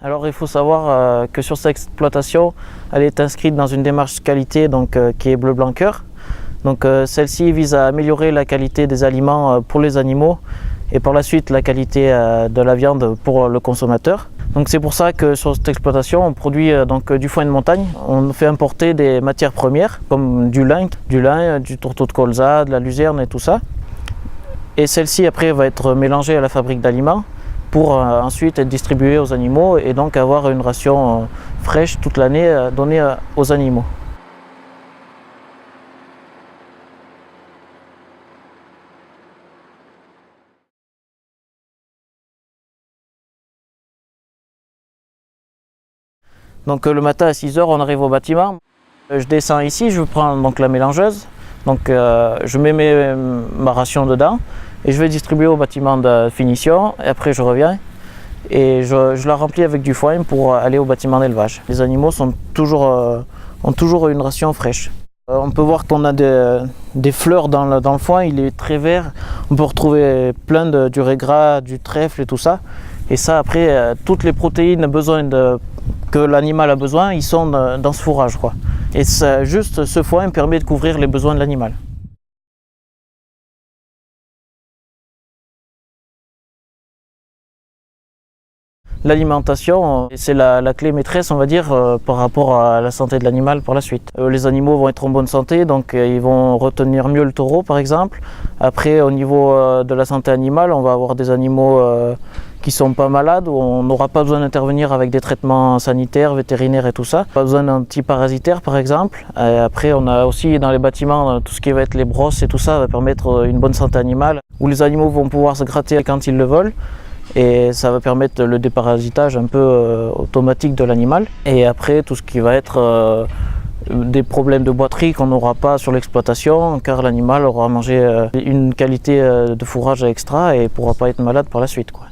Alors il faut savoir que sur cette exploitation, elle est inscrite dans une démarche qualité qui est Bleu Blanc Cœur. Donc celle-ci vise à améliorer la qualité des aliments pour les animaux et par la suite la qualité de la viande pour le consommateur. Donc c'est pour ça que sur cette exploitation on produit du foin de montagne. On fait importer des matières premières comme du lin, du tourteau de colza, de la luzerne et tout ça. Et celle-ci après va être mélangée à la fabrique d'aliments pour ensuite être distribuée aux animaux et donc avoir une ration fraîche toute l'année donnée aux animaux. Donc le matin à 6 h on arrive au bâtiment. Je descends ici, je prends donc la mélangeuse. Je mets ma ration dedans et je vais distribuer au bâtiment de finition. Et après je reviens et je la remplis avec du foin pour aller au bâtiment d'élevage. Les animaux ont toujours une ration fraîche. On peut voir qu'on a des fleurs dans le foin, il est très vert. On peut retrouver plein du raisin, du trèfle et tout ça. Et ça après, toutes les protéines que l'animal a besoin, ils sont dans ce fourrage, quoi. Et juste ce foin permet de couvrir les besoins de l'animal. L'alimentation, c'est la clé maîtresse, on va dire, par rapport à la santé de l'animal par la suite. Les animaux vont être en bonne santé, donc ils vont retenir mieux le taureau par exemple. Après, au niveau de la santé animale, on va avoir des animaux qui sont pas malades, où on n'aura pas besoin d'intervenir avec des traitements sanitaires, vétérinaires et tout ça. Pas besoin d'antiparasitaires par exemple. Et après, on a aussi dans les bâtiments tout ce qui va être les brosses et tout ça va permettre une bonne santé animale, où les animaux vont pouvoir se gratter quand ils le veulent. Et ça va permettre le déparasitage un peu automatique de l'animal. Et après, tout ce qui va être des problèmes de boiterie qu'on n'aura pas sur l'exploitation, car l'animal aura mangé une qualité de fourrage extra et ne pourra pas être malade par la suite, quoi.